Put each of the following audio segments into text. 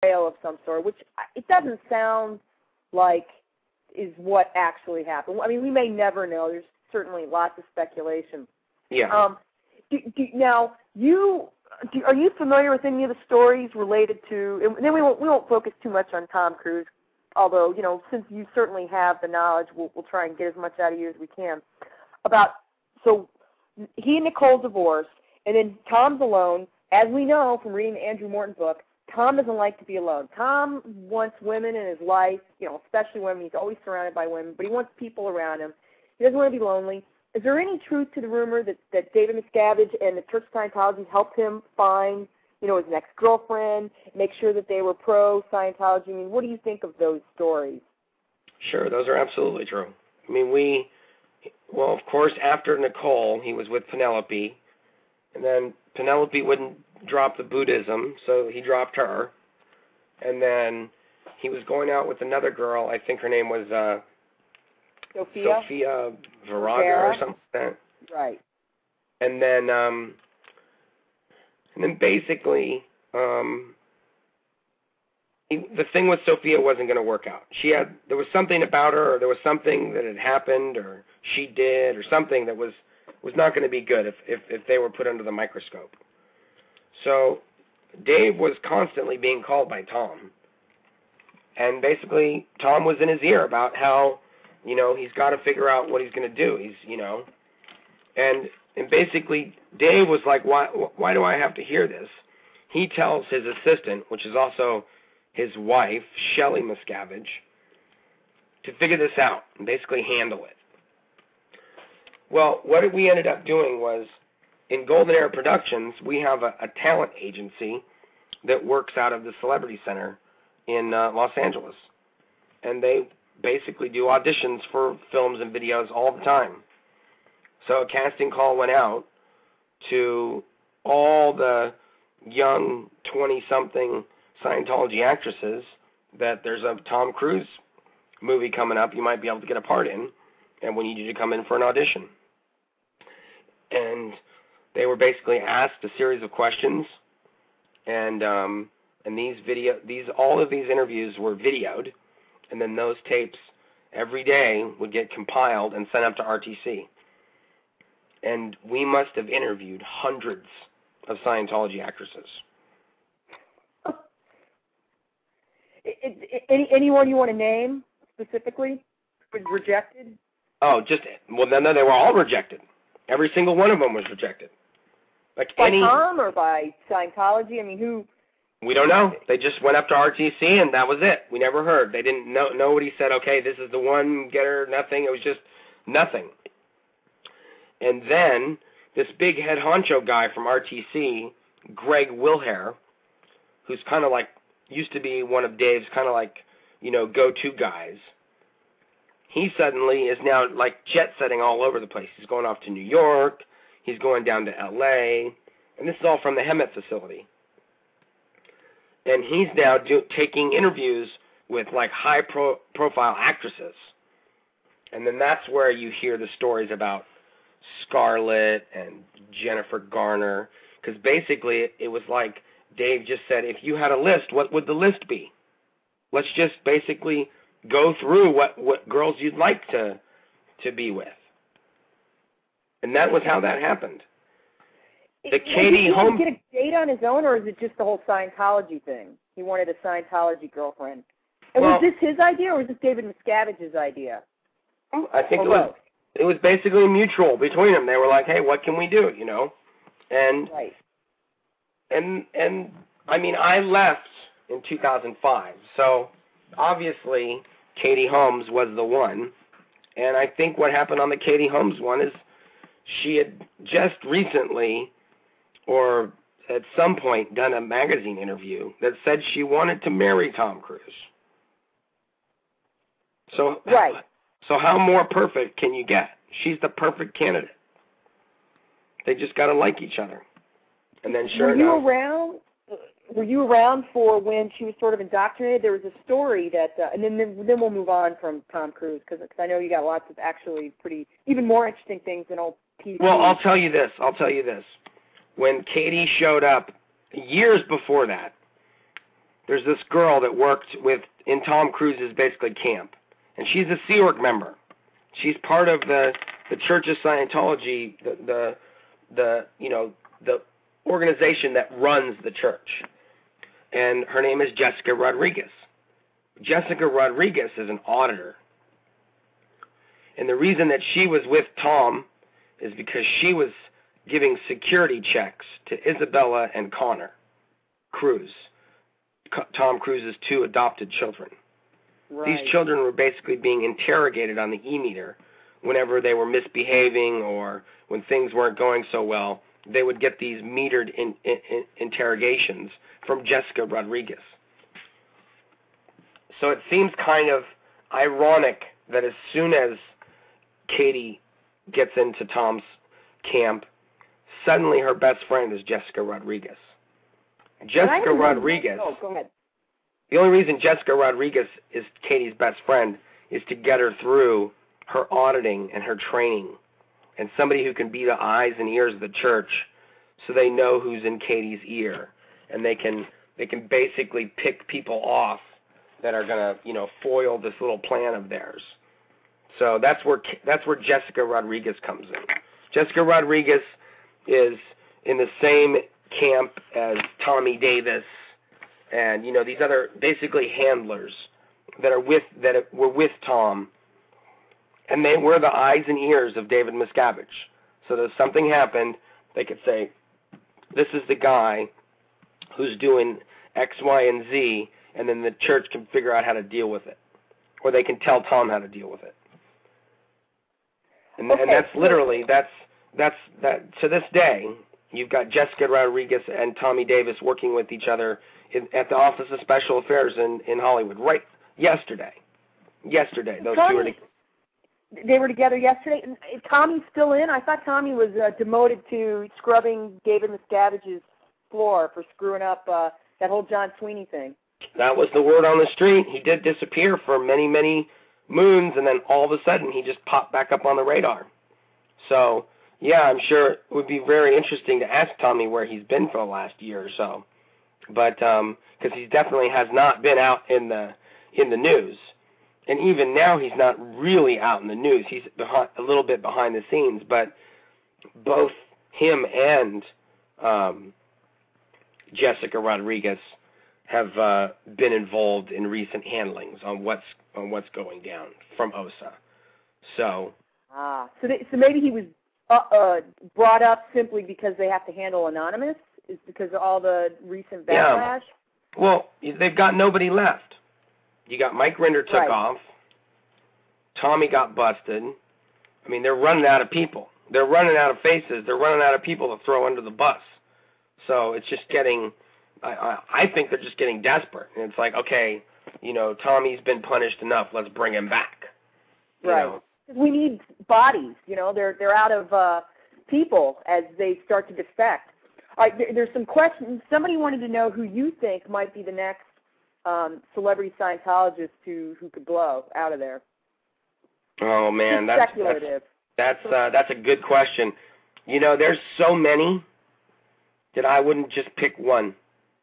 betrayal of some sort, which it doesn't sound like is what actually happened. I mean, we may never know. There's certainly lots of speculation. Yeah. Now, are you familiar with any of the stories related to? And then we won't focus too much on Tom Cruise, although since you certainly have the knowledge, we'll try and get as much out of you as we can. So he and Nicole divorced, and then Tom's alone. As we know from reading the Andrew Morton book, Tom doesn't like to be alone. Tom wants women in his life, especially women. He's always surrounded by women, but he wants people around him. He doesn't want to be lonely. Is there any truth to the rumor that David Miscavige and the Church of Scientology helped him find, his next girlfriend, make sure that they were pro-Scientology? I mean, what do you think of those stories? Sure, those are absolutely true. I mean, of course, after Nicole, he was with Penelope, and then Penelope wouldn't drop the Buddhism, so he dropped her, and then he was going out with another girl. I think her name was Sophia Viraga or something like that. Right. And then basically, the thing with Sophia wasn't going to work out. There was something about her, or there was something that had happened, or she did, or something that was not going to be good if they were put under the microscope. So Dave was constantly being called by Tom, and basically Tom was in his ear about how he's got to figure out what he's going to do. And basically Dave was like, why do I have to hear this? He tells his assistant, which is also his wife, Shelley Miscavige, to figure this out and basically handle it. Well, what we ended up doing was, in Golden Era Productions, we have a talent agency that works out of the Celebrity Center in Los Angeles. And they basically do auditions for films and videos all the time. So a casting call went out to all the young 20-something Scientology actresses that there's a Tom Cruise movie coming up you might be able to get a part in, and we need you to come in for an audition. And they were basically asked a series of questions, and all of these interviews were videoed, and then those tapes every day would get compiled and sent up to RTC. And we must have interviewed hundreds of Scientology actresses. Anyone you want to name specifically was rejected? Oh, no, they were all rejected. Every single one of them was rejected. By Tom or by Scientology? I mean, who? We don't know. They just went up to RTC, and that was it. We never heard. They didn't know. Nobody said, okay, this is the one, get her, nothing. It was just nothing. And then this big head honcho guy from RTC, Greg Wilhare, who's kind of like, used to be one of Dave's kind of like, go-to guys. He suddenly is now like jet-setting all over the place. He's going off to New York. He's going down to L.A., and this is all from the Hemet facility. And he's now taking interviews with, like, high-profile actresses. And then that's where you hear the stories about Scarlett and Jennifer Garner, because basically it was like Dave just said, if you had a list, what would the list be? Let's just basically go through what girls you'd like to be with. And that was how that happened. Did he get a date on his own, or is it just the whole Scientology thing? He wanted a Scientology girlfriend. And was this his idea, or was this David Miscavige's idea? I think it was basically mutual between them. They were like, hey, what can we do, And, right. And I mean, I left in 2005, so obviously Katie Holmes was the one. And I think what happened on the Katie Holmes one is she had just recently, or at some point, done a magazine interview that said she wanted to marry Tom Cruise. So, right. So how more perfect can you get? She's the perfect candidate. They just got to like each other. And then sure enough. Were you around for when she was sort of indoctrinated? There was a story that, and then we'll move on from Tom Cruise, because I know you got lots of actually even more interesting things than old TV. Well, I'll tell you this. When Katie showed up, years before that, there's this girl that worked in Tom Cruise's basically camp, and she's a Sea Org member. She's part of the Church of Scientology, the organization that runs the church. And her name is Jessica Rodriguez. Jessica Rodriguez is an auditor. And the reason that she was with Tom is because she was giving security checks to Isabella and Connor Cruise, Tom Cruise's 2 adopted children. Right. These children were basically being interrogated on the e-meter whenever they were misbehaving or when things weren't going so well. They would get these metered interrogations from Jessica Rodriguez. So it seems kind of ironic that as soon as Katie gets into Tom's camp, suddenly her best friend is Jessica Rodriguez. Jessica Rodriguez. Oh, go ahead. The only reason Jessica Rodriguez is Katie's best friend is to get her through her auditing and her training, and somebody who can be the eyes and ears of the church so they know who's in Katie's ear, and they can basically pick people off that are going to, foil this little plan of theirs. So that's where Jessica Rodriguez comes in. Jessica Rodriguez is in the same camp as Tommy Davis and these other basically handlers that were with Tom, and they were the eyes and ears of David Miscavige. So that if something happened, they could say, "This is the guy who's doing X, Y, and Z," and then the church can figure out how to deal with it, or they can tell Tom how to deal with it. And that's literally that. To this day, you've got Jessica Rodriguez and Tommy Davis working with each other at the Office of Special Affairs in Hollywood. Right yesterday, those two were. They were together yesterday. Is Tommy still in? I thought Tommy was demoted to scrubbing David Miscavige's floor for screwing up that whole John Sweeney thing. That was the word on the street. He did disappear for many, many moons, and then all of a sudden he just popped back up on the radar. So, yeah, I'm sure it would be very interesting to ask Tommy where he's been for the last year or so. But because he definitely has not been out in the news. And even now he's not really out in the news. He's a little bit behind the scenes, but both him and Jessica Rodriguez have been involved in recent handlings on what's going down from OSA. So so maybe he was brought up simply because they have to handle Anonymous? Is because of all the recent backlash? Yeah. Well, they've got nobody left. You got Mike Rinder took off. Tommy got busted. I mean, they're running out of people. They're running out of faces. They're running out of people to throw under the bus. So it's just getting, I think they're just getting desperate. And it's like, okay, Tommy's been punished enough. Let's bring him back. Right. We need bodies. They're out of people as they start to defect. All right, there's some questions. Somebody wanted to know who you think might be the next celebrity Scientologist who could blow out of there. Oh man, that's speculative. That's a good question. There's so many that I wouldn't just pick one.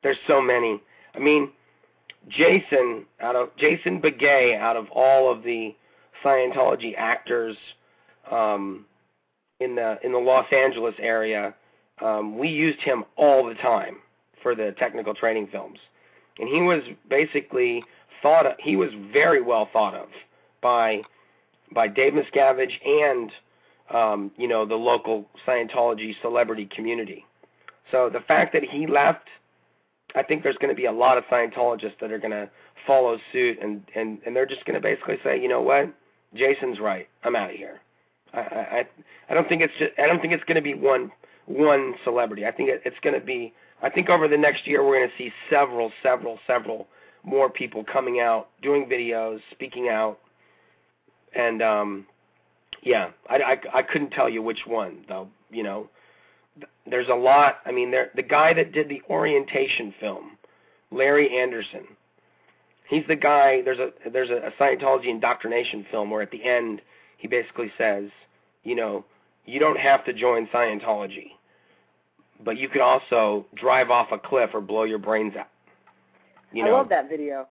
There's so many. I mean, Jason Begay, out of all of the Scientology actors in the Los Angeles area, we used him all the time for the technical training films. And he was basically he was very well thought of by Dave Miscavige and, the local Scientology celebrity community. So the fact that he left, I think there's going to be a lot of Scientologists that are going to follow suit, and they're just going to basically say, you know what, Jason's right, I'm out of here. I don't think it's going to be one celebrity. I think it's going to be. I think over the next year we're going to see several more people coming out, doing videos, speaking out, and I couldn't tell you which one though. There's a lot. I mean, the guy that did the orientation film, Larry Anderson. He's the guy. There's a Scientology indoctrination film where at the end he basically says, you don't have to join Scientology, but you could also drive off a cliff or blow your brains out. You know? I love that video.